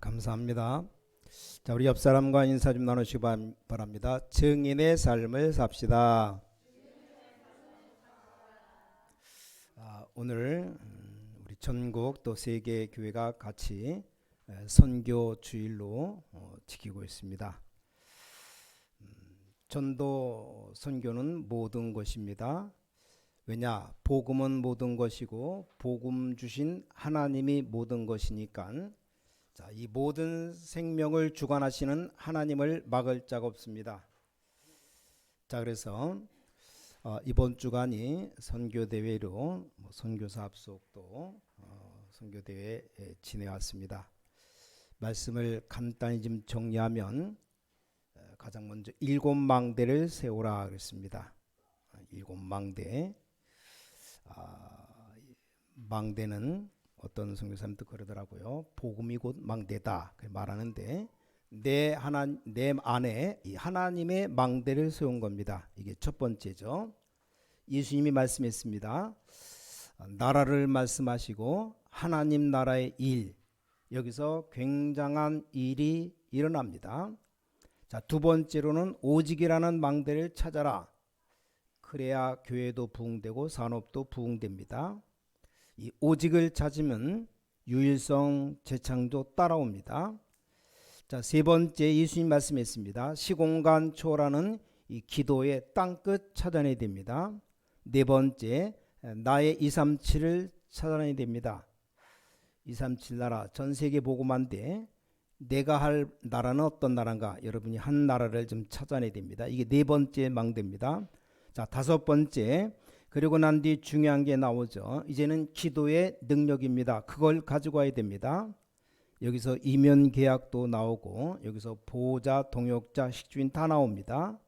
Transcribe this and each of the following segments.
감사합니다. 자, 우리 옆 사람과 인사 좀 나누시기 바랍니다. 증인의 삶을 삽시다. 오늘 우리 전국 또 세계 교회가 같이 선교 주일로 지키고 있습니다. 전도 선교는 모든 것입니다. 왜냐? 복음은 모든 것이고 복음 주신 하나님이 모든 것이니까 자, 이 모든 생명을 주관하시는 하나님을 막을 자가 없습니다. 자, 그래서 이번 주간이 선교대회로 선교사 합숙도 선교대회 지내왔습니다. 말씀을 간단히 좀 정리하면 가장 먼저 7망대를 세우라 그랬습니다. 7망대. 망대는 어떤 선교사님도 그러더라고요. 복음이 곧 망대다 말하는데 내 안에 이 하나님의 망대를 세운 겁니다. 이게 첫 번째죠. 예수님이 말씀했습니다. 나라를 말씀하시고 하나님 나라의 일, 여기서 굉장한 일이 일어납니다. 자, 두 번째로는 오직이라는 망대를 찾아라. 그래야 교회도 부흥되고 산업도 부흥됩니다. 이 오직을 찾으면 유일성, 재창조 따라옵니다. 자, 세 번째 예수님 말씀했습니다. 시공간 초월하는 이 기도의 땅끝 찾아내야 됩니다. 네 번째 나의 237을 찾아내야 됩니다. 237 나라 전 세계 복음화인데 내가 할 나라는 어떤 나라인가? 여러분이 한 나라를 좀 찾아내야 됩니다. 이게 네 번째 망대입니다. 자, 다섯 번째, 그리고 난 뒤 중요한 게 나오죠. 이제는 기도의 능력입니다. 그걸 가지고 와야 됩니다. 여기서 이면 계약도 나오고 여기서 보호자, 동역자, 식주인 다 나옵니다.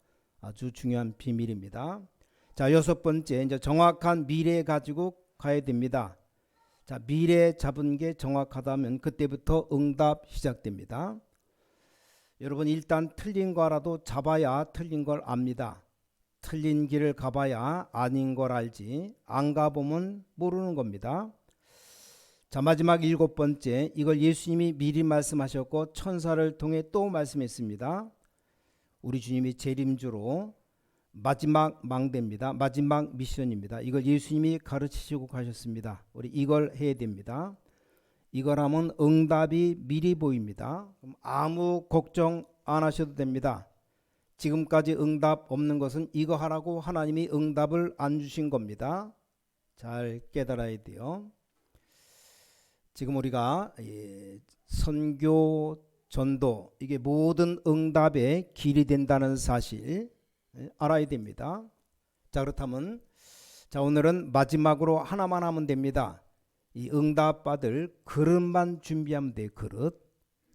아주 중요한 비밀입니다. 자, 여섯 번째, 이제 정확한 미래 가지고 가야 됩니다. 자, 미래 잡은 게 정확하다면 그때부터 응답 시작됩니다. 여러분 일단 틀린 거 알아도 잡아야 틀린 걸 압니다. 틀린 길을 가봐야 아닌 걸 알지 안 가보면 모르는 겁니다. 자, 마지막 일곱 번째, 이걸 예수님이 미리 말씀하셨고 천사를 통해 또 말씀했습니다. 우리 주님이 재림주로 마지막 망대입니다. 마지막 미션입니다. 이걸 예수님이 가르치시고 가셨습니다. 우리 이걸 해야 됩니다. 이걸 하면 응답이 미리 보입니다. 그럼 아무 걱정 안 하셔도 됩니다. 지금까지 응답 없는 것은 이거 하라고 하나님이 응답을 안 주신 겁니다. 잘 깨달아야 돼요. 지금 우리가 선교, 전도 이게 모든 응답의 길이 된다는 사실 알아야 됩니다. 자, 그렇다면 자, 오늘은 마지막으로 하나만 하면 됩니다. 이 응답 받을 그릇만 준비하면 돼요. 그릇.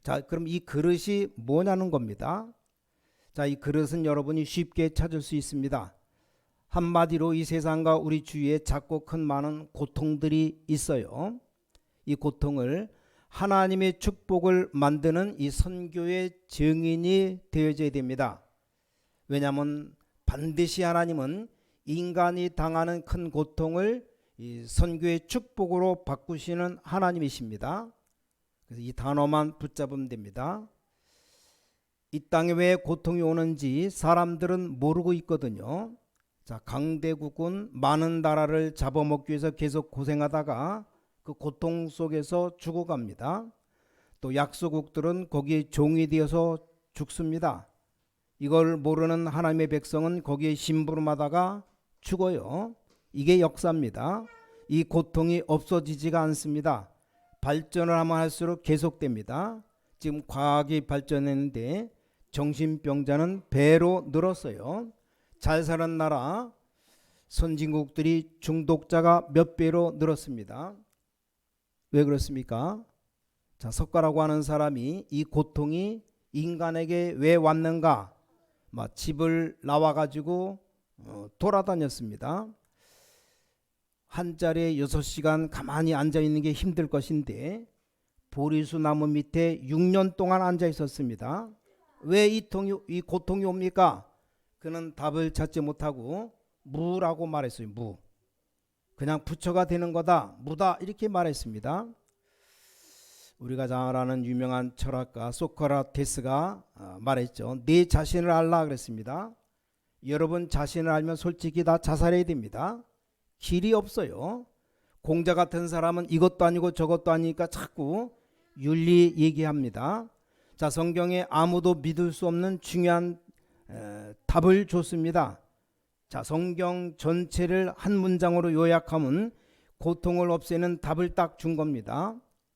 자, 그럼 이 그릇이 뭐냐는 겁니다. 자, 이 그릇은 여러분이 쉽게 찾을 수 있습니다. 한마디로 이 세상과 우리 주위에 작고 큰 많은 고통들이 있어요. 이 고통을 하나님의 축복을 만드는 이 선교의 증인이 되어져야 됩니다. 왜냐하면 반드시 하나님은 인간이 당하는 큰 고통을 이 선교의 축복으로 바꾸시는 하나님이십니다. 그래서 이 단어만 붙잡으면 됩니다. 이 땅에 왜 고통이 오는지 사람들은 모르고 있거든요. 자, 강대국은 많은 나라를 잡아먹기 위해서 계속 고생하다가 그 고통 속에서 죽어갑니다. 또 약소국들은 거기에 종이 되어서 죽습니다. 이걸 모르는 하나님의 백성은 거기에 심부름하다가 죽어요. 이게 역사입니다. 이 고통이 없어지지가 않습니다. 발전을 하면 할수록 계속됩니다. 지금 과학이 발전했는데 정신병자는 배로 늘었어요. 잘 사는 나라 선진국들이 중독자가 몇 배로 늘었습니다. 왜 그렇습니까? 자, 석가라고 하는 사람이 이 고통이 인간에게 왜 왔는가? 막 집을 나와가지고 돌아다녔습니다. 한 자리에 6시간 가만히 앉아있는 게 힘들 것인데 보리수 나무 밑에 6년 동안 앉아 있었습니다. 왜 이 고통이 옵니까? 그는 답을 찾지 못하고 무라고 말했어요. 무. 그냥 부처가 되는 거다. 무다. 이렇게 말했습니다. 우리가 잘 아는 유명한 철학가 소크라테스가 말했죠. 내 자신을 알라 그랬습니다. 여러분 자신을 알면 솔직히 다 자살해야 됩니다. 길이 없어요. 공자 같은 사람은 이것도 아니고 저것도 아니니까 자꾸 윤리 얘기합니다. 자, 성경에 아무도 믿을 수 없는 중요한 답을 줬습니다. 자, 성경 전체를 한 문장으로 요약하면 고통을 없애는 답을 딱 준 겁니다.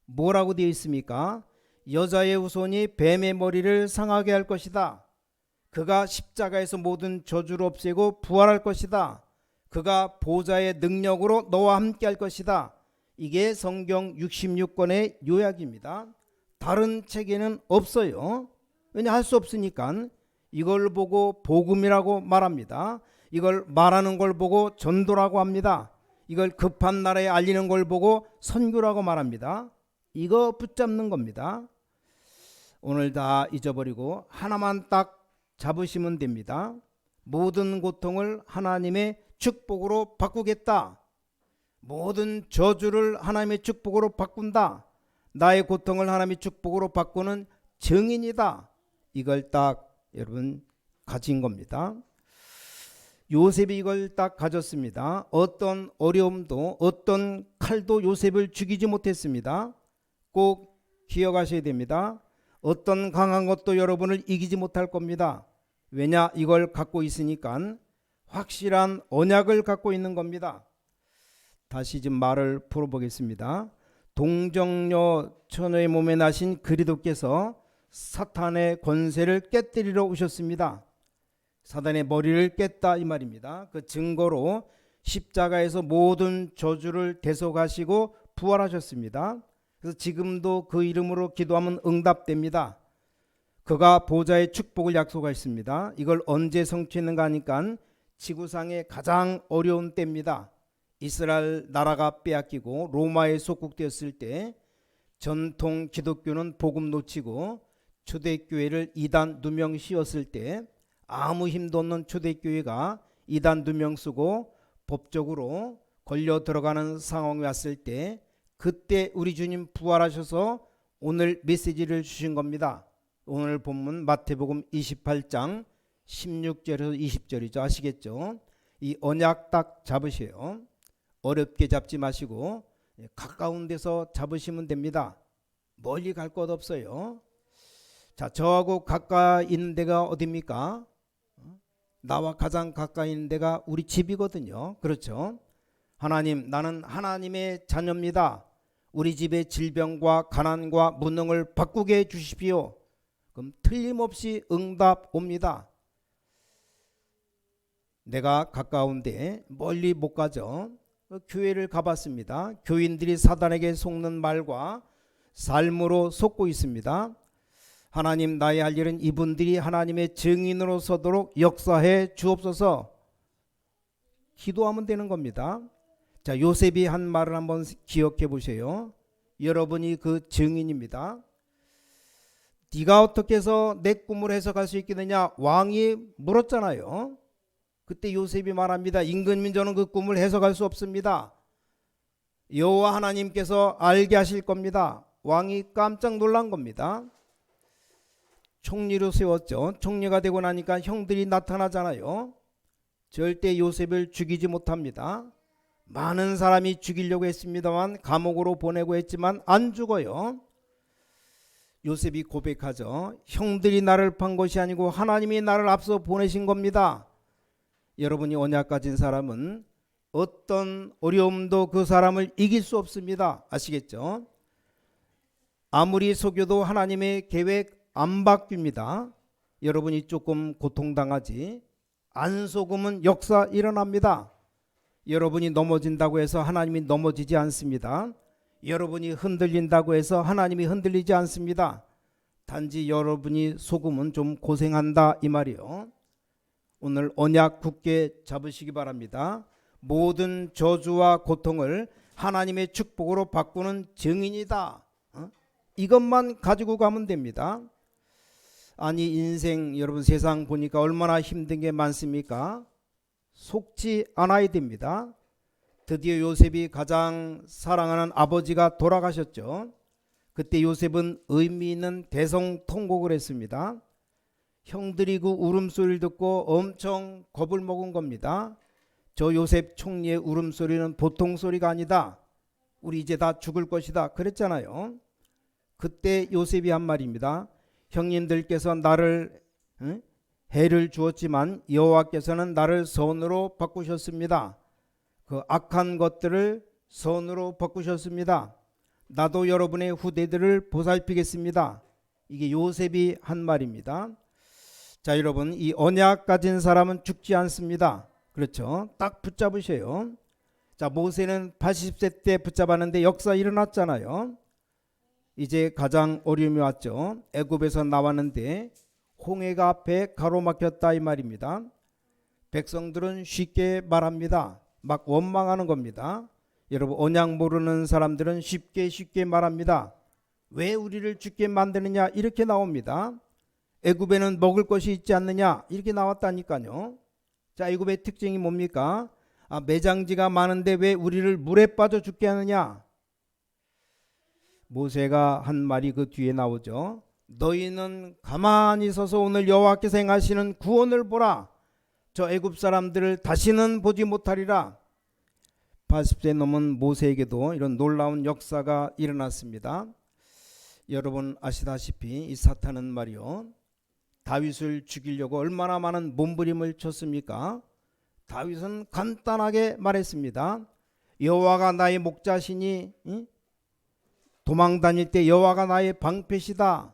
뭐라고 되어 있습니까? 여자의 후손이 뱀의 머리를 상하게 할 것이다. 그가 십자가에서 모든 저주를 없애고 부활할 것이다. 그가 보좌의 능력으로 너와 함께 할 것이다. 이게 성경 66권의 요약입니다. 다른 책에는 없어요. 왜냐 할 수 없으니까 이걸 보고 복음이라고 말합니다. 이걸 말하는 걸 보고 전도라고 합니다. 이걸 급한 나라에 알리는 걸 보고 선교라고 말합니다. 이거 붙잡는 겁니다. 오늘 다 잊어버리고 하나만 딱 잡으시면 됩니다. 모든 고통을 하나님의 축복으로 바꾸겠다. 모든 저주를 하나님의 축복으로 바꾼다. 나의 고통을 하나님의 축복으로 바꾸는 증인이다. 이걸 딱 여러분 가진 겁니다. 요셉이 이걸 딱 가졌습니다. 어떤 어려움도 어떤 칼도 요셉을 죽이지 못했습니다. 꼭 기억하셔야 됩니다. 어떤 강한 것도 여러분을 이기지 못할 겁니다. 왜냐? 이걸 갖고 있으니까 확실한 언약을 갖고 있는 겁니다. 다시 좀 말을 풀어보겠습니다. 동정녀 처녀의 몸에 나신 그리스도께서 사탄의 권세를 깨뜨리러 오셨습니다. 사단의 머리를 깼다 이 말입니다. 그 증거로 십자가에서 모든 저주를 대속하시고 부활하셨습니다. 그래서 지금도 그 이름으로 기도하면 응답됩니다. 그가 보좌의 축복을 약속하셨습니다. 이걸 언제 성취했는가 하니까 지구상의 가장 어려운 때입니다. 이스라엘 나라가 빼앗기고 로마에 속국되었을 때 전통 기독교는 복음 놓치고 초대교회를 이단 누명 씌웠을 때 아무 힘도 없는 초대교회가 이단 누명 쓰고 법적으로 걸려 들어가는 상황이 왔을 때 그때 우리 주님 부활하셔서 오늘 메시지를 주신 겁니다. 오늘 본문 마태복음 28장 16절에서 20절이죠. 아시겠죠? 이 언약 딱 잡으세요. 어렵게 잡지 마시고 가까운 데서 잡으시면 됩니다. 멀리 갈 것 없어요. 자, 저하고 가까이 있는 데가 어디입니까? 나와 가장 가까이 있는 데가 우리 집이거든요. 그렇죠? 하나님, 나는 하나님의 자녀입니다. 우리 집의 질병과 가난과 무능을 바꾸게 해주십시오. 그럼 틀림없이 응답 옵니다. 내가 가까운데 멀리 못 가죠. 교회를 가봤습니다. 교인들이 사단에게 속는 말과 삶으로 속고 있습니다. 하나님, 나의 할 일은 이분들이 하나님의 증인으로 서도록 역사해 주옵소서. 기도하면 되는 겁니다. 자, 요셉이 한 말을 한번 기억해 보세요. 여러분이 그 증인입니다. 네가 어떻게 해서 내 꿈을 해석할 수 있겠느냐? 왕이 물었잖아요. 그때 요셉이 말합니다. 임금님, 저는 그 꿈을 해석할 수 없습니다. 여호와 하나님께서 알게 하실 겁니다. 왕이 깜짝 놀란 겁니다. 총리로 세웠죠. 총리가 되고 나니까 형들이 나타나잖아요. 절대 요셉을 죽이지 못합니다. 많은 사람이 죽이려고 했습니다만 감옥으로 보내고 했지만 안 죽어요. 요셉이 고백하죠. 형들이 나를 판 것이 아니고 하나님이 나를 앞서 보내신 겁니다. 여러분이 언약 가진 사람은 어떤 어려움도 그 사람을 이길 수 없습니다. 아시겠죠? 아무리 속여도 하나님의 계획 안 바뀝니다. 여러분이 조금 고통당하지 안 속으면 역사 일어납니다. 여러분이 넘어진다고 해서 하나님이 넘어지지 않습니다. 여러분이 흔들린다고 해서 하나님이 흔들리지 않습니다. 단지 여러분이 속으면 좀 고생한다 이 말이요. 오늘 언약 굳게 잡으시기 바랍니다. 모든 저주와 고통을 하나님의 축복으로 바꾸는 증인이다. 이것만 가지고 가면 됩니다. 아니 인생 여러분 세상 보니까 얼마나 힘든 게 많습니까? 속지 않아야 됩니다. 드디어 요셉이 가장 사랑하는 아버지가 돌아가셨죠. 그때 요셉은 의미 있는 대성통곡을 했습니다. 형들이 그 울음소리를 듣고 엄청 겁을 먹은 겁니다. 저 요셉 총리의 울음소리는 보통 소리가 아니다. 우리 이제 다 죽을 것이다. 그랬잖아요. 그때 요셉이 한 말입니다. 형님들께서 나를 해를 주었지만 여호와께서는 나를 선으로 바꾸셨습니다. 그 악한 것들을 선으로 바꾸셨습니다. 나도 여러분의 후대들을 보살피겠습니다. 이게 요셉이 한 말입니다. 자, 여러분, 이 언약 가진 사람은 죽지 않습니다. 그렇죠? 딱 붙잡으세요. 자, 모세는 80세 때 붙잡았는데 역사 일어났잖아요. 이제 가장 어려움이 왔죠. 애굽에서 나왔는데 홍해가 앞에 가로막혔다 이 말입니다. 백성들은 쉽게 말합니다. 막 원망하는 겁니다. 여러분, 언약 모르는 사람들은 쉽게 말합니다. 왜 우리를 죽게 만드느냐 이렇게 나옵니다. 애굽에는 먹을 것이 있지 않느냐 이렇게 나왔다니까요. 자, 애굽의 특징이 뭡니까? 매장지가 많은데 왜 우리를 물에 빠져 죽게 하느냐. 모세가 한 말이 그 뒤에 나오죠. 너희는 가만히 서서 오늘 여호와께서 행하시는 구원을 보라. 저 애굽 사람들을 다시는 보지 못하리라. 80세 넘은 모세에게도 이런 놀라운 역사가 일어났습니다. 여러분 아시다시피 이 사탄은 말이요, 다윗을 죽이려고 얼마나 많은 몸부림을 쳤습니까? 다윗은 간단하게 말했습니다. 여호와가 나의 목자시니 도망 다닐 때 여호와가 나의 방패시다.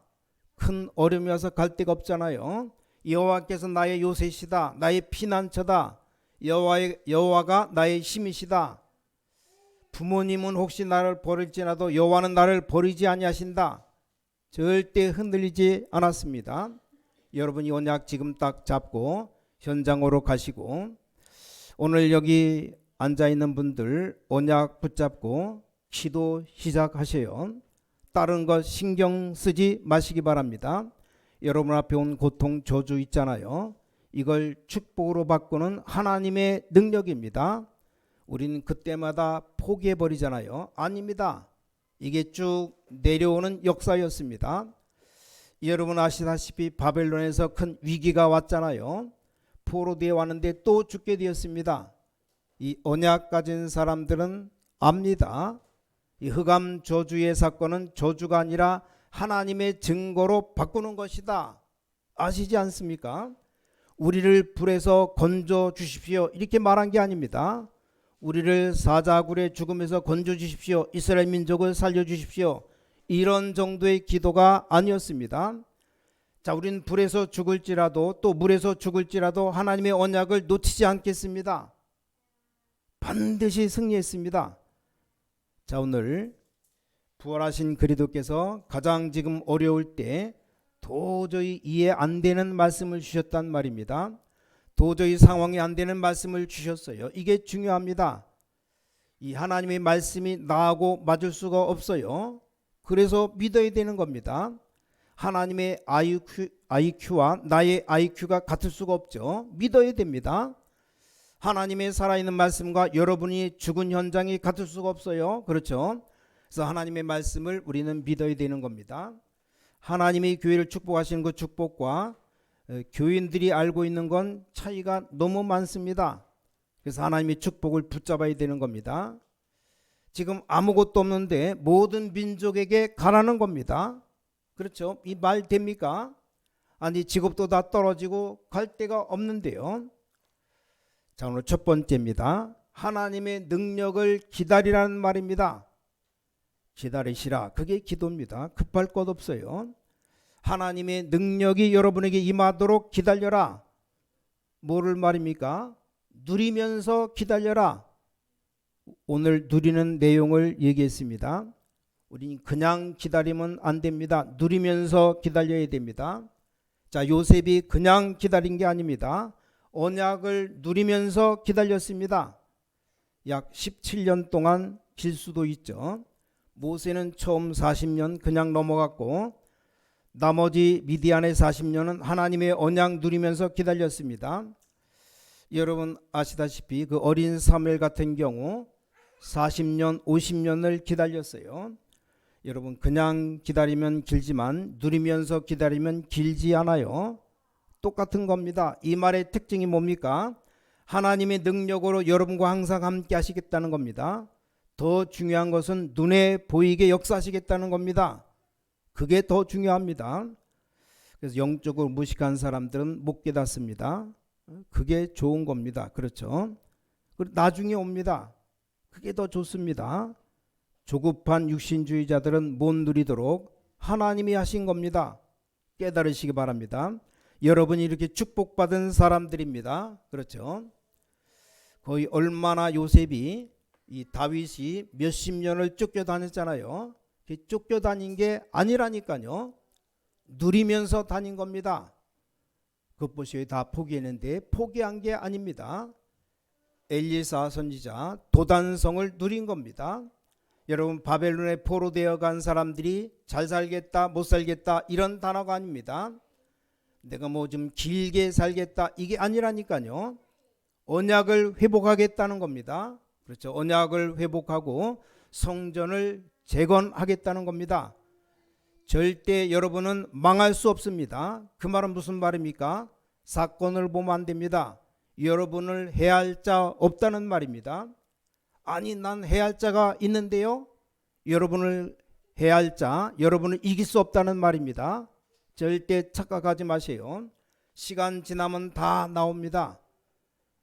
큰 어려움이 와서 갈 데가 없잖아요. 여호와께서 나의 요새시다. 나의 피난처다. 여호와가 나의 힘이시다. 부모님은 혹시 나를 버릴지라도 여호와는 나를 버리지 아니하신다. 절대 흔들리지 않았습니다. 여러분, 이 언약 지금 딱 잡고 현장으로 가시고, 오늘 여기 앉아있는 분들 언약 붙잡고 기도 시작하세요. 다른 것 신경 쓰지 마시기 바랍니다. 여러분 앞에 온 고통 저주 있잖아요. 이걸 축복으로 바꾸는 하나님의 능력입니다. 우리는 그때마다 포기해버리잖아요. 아닙니다. 이게 쭉 내려오는 역사였습니다. 여러분 아시다시피 바벨론에서 큰 위기가 왔잖아요. 포로되어 왔는데 또 죽게 되었습니다. 이 언약 가진 사람들은 압니다. 이 흑암 저주의 사건은 저주가 아니라 하나님의 증거로 바꾸는 것이다. 아시지 않습니까? 우리를 불에서 건져 주십시오 이렇게 말한 게 아닙니다. 우리를 사자굴의 죽음에서 건져 주십시오. 이스라엘 민족을 살려 주십시오. 이런 정도의 기도가 아니었습니다. 자, 우리는 불에서 죽을지라도 또 물에서 죽을지라도 하나님의 언약을 놓치지 않겠습니다. 반드시 승리했습니다. 자, 오늘 부활하신 그리스도께서 가장 지금 어려울 때 도저히 이해 안 되는 말씀을 주셨단 말입니다. 도저히 상황이 안 되는 말씀을 주셨어요. 이게 중요합니다. 이 하나님의 말씀이 나하고 맞을 수가 없어요. 그래서 믿어야 되는 겁니다. 하나님의 IQ와 나의 IQ가 같을 수가 없죠. 믿어야 됩니다. 하나님의 살아있는 말씀과 여러분이 죽은 현장이 같을 수가 없어요. 그렇죠? 그래서 하나님의 말씀을 우리는 믿어야 되는 겁니다. 하나님이 교회를 축복하시는 그 축복과 교인들이 알고 있는 건 차이가 너무 많습니다. 그래서 하나님의 축복을 붙잡아야 되는 겁니다. 지금 아무것도 없는데 모든 민족에게 가라는 겁니다. 그렇죠? 이 말 됩니까? 아니, 직업도 다 떨어지고 갈 데가 없는데요. 자, 오늘 첫 번째입니다. 하나님의 능력을 기다리라는 말입니다. 기다리시라. 그게 기도입니다. 급할 것 없어요. 하나님의 능력이 여러분에게 임하도록 기다려라. 뭐를 말입니까? 누리면서 기다려라. 오늘 누리는 내용을 얘기했습니다. 우리는 그냥 기다리면 안 됩니다. 누리면서 기다려야 됩니다. 자, 요셉이 그냥 기다린 게 아닙니다. 언약을 누리면서 기다렸습니다. 약 17년 동안 길 수도 있죠. 모세는 처음 40년 그냥 넘어갔고 나머지 미디안의 40년은 하나님의 언약 누리면서 기다렸습니다. 여러분 아시다시피 그 어린 사무엘 같은 경우 40년 50년을 기다렸어요. 여러분 그냥 기다리면 길지만 누리면서 기다리면 길지 않아요. 똑같은 겁니다. 이 말의 특징이 뭡니까? 하나님의 능력으로 여러분과 항상 함께 하시겠다는 겁니다. 더 중요한 것은 눈에 보이게 역사하시겠다는 겁니다. 그게 더 중요합니다. 그래서 영적으로 무식한 사람들은 못 깨닫습니다. 그게 좋은 겁니다. 그렇죠? 나중에 옵니다. 그게 더 좋습니다. 조급한 육신주의자들은 못 누리도록 하나님이 하신 겁니다. 깨달으시기 바랍니다. 여러분이 이렇게 축복받은 사람들입니다. 그렇죠? 거의 얼마나 요셉이 이 다윗이 몇십 년을 쫓겨다녔잖아요. 쫓겨다닌 게 아니라니까요. 누리면서 다닌 겁니다. 그것 보시오. 다 포기했는데 포기한 게 아닙니다. 엘리사 선지자 도단성을 누린 겁니다. 여러분 바벨론에 포로되어 간 사람들이 잘 살겠다 못 살겠다 이런 단어가 아닙니다. 내가 뭐 좀 길게 살겠다 이게 아니라니까요. 언약을 회복하겠다는 겁니다. 그렇죠. 언약을 회복하고 성전을 재건하겠다는 겁니다. 절대 여러분은 망할 수 없습니다. 그 말은 무슨 말입니까? 사건을 보면 안 됩니다. 여러분을 해할 자 없다는 말입니다. 아니 난 해할 자가 있는데요. 여러분을 해할 자, 여러분을 이길 수 없다는 말입니다. 절대 착각하지 마세요. 시간 지나면 다 나옵니다.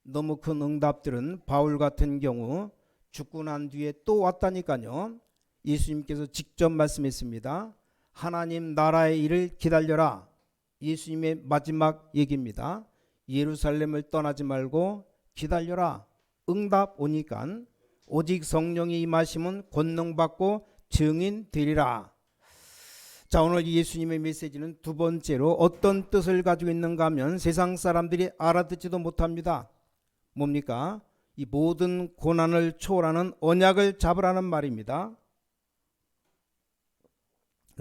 너무 큰 응답들은 바울 같은 경우 죽고 난 뒤에 또 왔다니까요. 예수님께서 직접 말씀했습니다. 하나님 나라의 일을 기다려라. 예수님의 마지막 얘기입니다. 예루살렘을 떠나지 말고 기다려라. 응답 오니까 오직 성령이 임하시면 권능받고 증인 되리라. 자, 오늘 예수님의 메시지는 두 번째로 어떤 뜻을 가지고 있는가 하면 세상 사람들이 알아듣지도 못합니다. 뭡니까? 이 모든 고난을 초월하는 언약을 잡으라는 말입니다.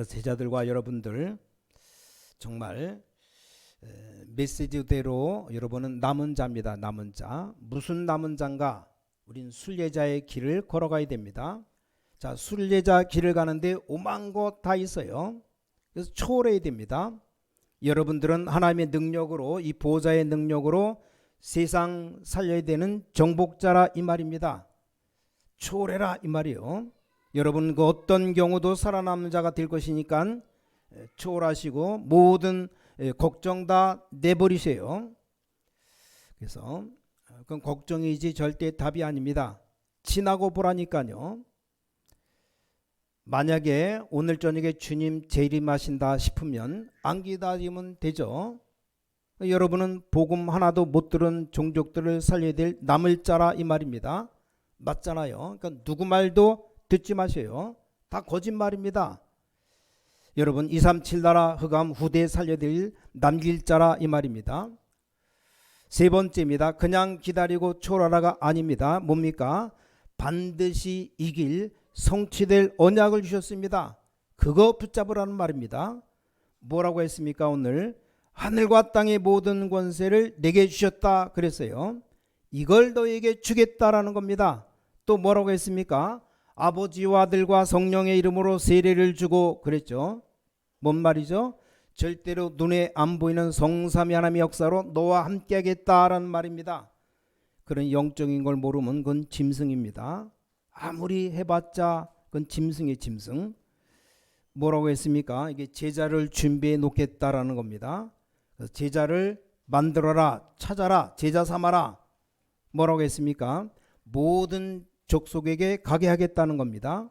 제자들과 여러분들 정말 메시지대로 여러분은 남은 자입니다. 남은 자. 무슨 남은 자인가? 우린 순례자의 길을 걸어가야 됩니다. 자, 순례자 길을 가는데 오만 것 다 있어요. 그래서 초월해야 됩니다. 여러분들은 하나님의 능력으로 이 보호자의 능력으로 세상 살려야 되는 정복자라 이 말입니다. 초월해라 이 말이요. 여러분 그 어떤 경우도 살아남는 자가 될 것이니까 초월하시고 모든 걱정 다 내버리세요. 그래서 그건 걱정이지 절대 답이 아닙니다. 지나고 보라니까요. 만약에 오늘 저녁에 주님 재림하신다 싶으면 안 기다리면 되죠. 여러분은 복음 하나도 못 들은 종족들을 살려야 될 남을 자라 이 말입니다. 맞잖아요. 그러니까 누구 말도 듣지 마세요. 다 거짓말입니다. 여러분 237 나라 흑암 후대에 살려야 될 남길 자라 이 말입니다. 세 번째입니다. 그냥 기다리고 초월하라가 아닙니다. 뭡니까? 반드시 이길 성취될 언약을 주셨습니다. 그거 붙잡으라는 말입니다. 뭐라고 했습니까? 오늘 하늘과 땅의 모든 권세를 내게 주셨다 그랬어요. 이걸 너에게 주겠다라는 겁니다. 또 뭐라고 했습니까? 아버지와 아들과 성령의 이름으로 세례를 주고 그랬죠. 뭔 말이죠? 절대로 눈에 안 보이는 성삼위 하나님의 역사로 너와 함께 하겠다라는 말입니다. 그런 영적인 걸 모르면 그건 짐승입니다. 아무리 해봤자 그건 짐승의 짐승. 뭐라고 했습니까? 이게 제자를 준비해 놓겠다라는 겁니다. 제자를 만들어라, 찾아라, 제자 삼아라. 뭐라고 했습니까? 모든 족속에게 가게 하겠다는 겁니다.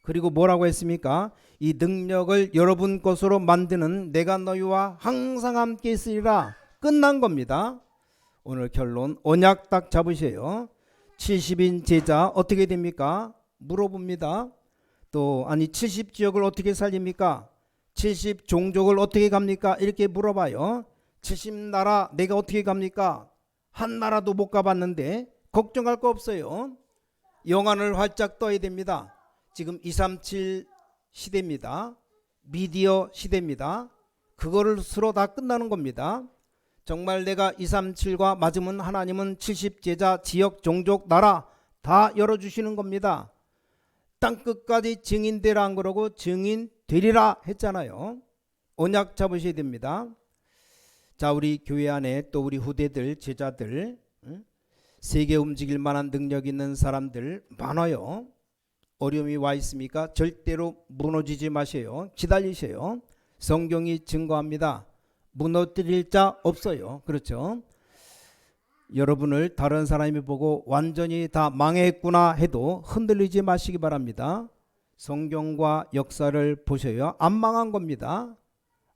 그리고 뭐라고 했습니까? 이 능력을 여러분 것으로 만드는 내가 너희와 항상 함께 있으리라. 끝난 겁니다. 오늘 결론 언약 딱 잡으세요. 70인 제자 어떻게 됩니까? 물어봅니다. 또 아니 70지역을 어떻게 살립니까? 70종족을 어떻게 갑니까? 이렇게 물어봐요. 70나라 내가 어떻게 갑니까? 한 나라도 못 가봤는데 걱정할 거 없어요. 영안을 활짝 떠야 됩니다. 지금 237 시대입니다. 미디어 시대입니다. 그거를 스스로 다 끝나는 겁니다. 정말 내가 237과 맞으면 하나님은 70제자 지역 종족 나라 다 열어주시는 겁니다. 땅 끝까지 증인되라 안 그러고 증인되리라 했잖아요. 언약 잡으셔야 됩니다. 자, 우리 교회 안에 또 우리 후대들, 제자들, 세계 움직일 만한 능력 있는 사람들 많아요. 어려움이 와 있습니까? 절대로 무너지지 마세요. 기다리세요. 성경이 증거합니다. 무너뜨릴 자 없어요. 그렇죠? 여러분을 다른 사람이 보고 완전히 다 망했구나 해도 흔들리지 마시기 바랍니다. 성경과 역사를 보셔야 안 망한 겁니다.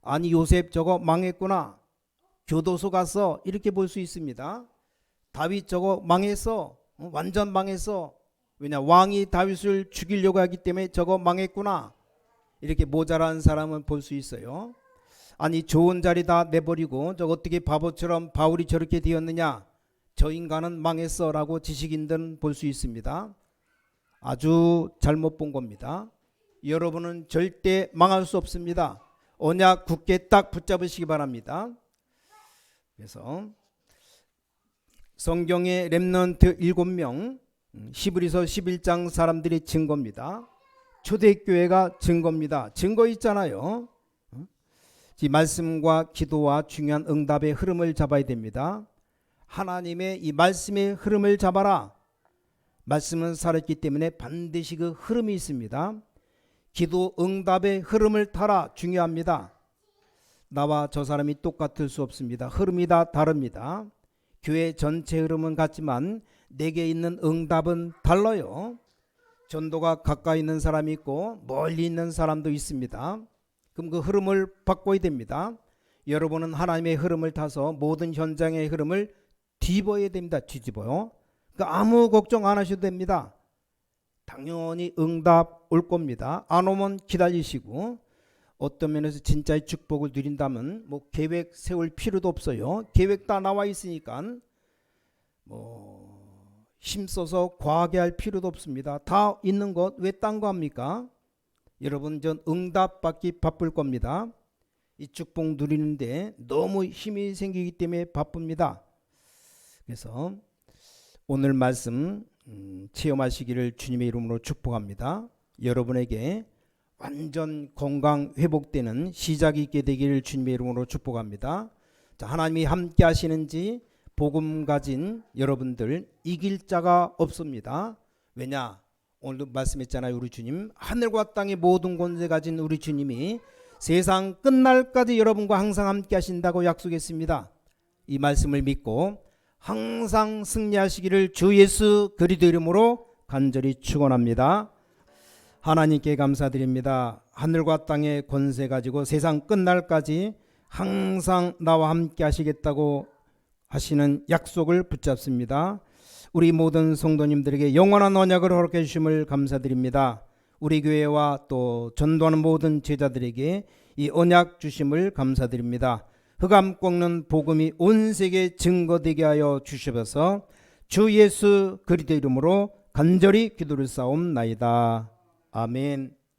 아니, 요셉 저거 망했구나, 교도소 가서 이렇게 볼 수 있습니다. 다윗 저거 망했어, 완전 망했어. 왜냐, 왕이 다윗을 죽이려고 하기 때문에 저거 망했구나, 이렇게 모자란 사람은 볼 수 있어요. 아니, 좋은 자리 다 내버리고 저 어떻게 바보처럼 바울이 저렇게 되었느냐, 저 인간은 망했어 라고 지식인들은 볼 수 있습니다. 아주 잘못 본 겁니다. 여러분은 절대 망할 수 없습니다. 언약 굳게 딱 붙잡으시기 바랍니다. 그래서 성경의 렘넌트 7명, 히브리서 11장 사람들이 증거입니다. 초대교회가 증거입니다. 증거 있잖아요. 이 말씀과 기도와 중요한 응답의 흐름을 잡아야 됩니다. 하나님의 이 말씀의 흐름을 잡아라. 말씀은 살았기 때문에 반드시 그 흐름이 있습니다. 기도 응답의 흐름을 타라. 중요합니다. 나와 저 사람이 똑같을 수 없습니다. 흐름이 다 다릅니다. 교회 전체 흐름은 같지만 내게 있는 응답은 달라요. 전도가 가까이 있는 사람이 있고 멀리 있는 사람도 있습니다. 그럼 그 흐름을 바꿔야 됩니다. 여러분은 하나님의 흐름을 타서 모든 현장의 흐름을 뒤집어야 됩니다. 뒤집어요. 그러니까 아무 걱정 안 하셔도 됩니다. 당연히 응답 올 겁니다. 안 오면 기다리시고, 어떤 면에서 진짜의 축복을 누린다면 뭐 계획 세울 필요도 없어요. 계획 다 나와 있으니까 힘써서 과하게 할 필요도 없습니다. 다 있는 것 왜 딴 거 합니까? 여러분, 전 응답 받기 바쁠 겁니다. 이 축복 누리는데 너무 힘이 생기기 때문에 바쁩니다. 그래서 오늘 말씀 체험하시기를 주님의 이름으로 축복합니다. 여러분에게 완전 건강 회복되는 시작이 있게 되기를 주님의 이름으로 축복합니다. 자, 하나님이 함께 하시는지 복음 가진 여러분들 이길 자가 없습니다. 왜냐? 오늘도 말씀했잖아요. 우리 주님, 하늘과 땅의 모든 권세 가진 우리 주님이 세상 끝날까지 여러분과 항상 함께 하신다고 약속했습니다. 이 말씀을 믿고 항상 승리하시기를 주 예수 그리스도 이름으로 간절히 축원합니다. 하나님께 감사드립니다. 하늘과 땅의 권세 가지고 세상 끝날까지 항상 나와 함께 하시겠다고 하시는 약속을 붙잡습니다. 우리 모든 성도님들에게 영원한 언약을 허락해 주심을 감사드립니다. 우리 교회와 또 전도하는 모든 제자들에게 이 언약 주심을 감사드립니다. 흑암 꺾는 복음이 온 세계에 증거되게 하여 주시옵소서. 주 예수 그리스도 이름으로 간절히 기도를 쌓옵나이다. 아멘.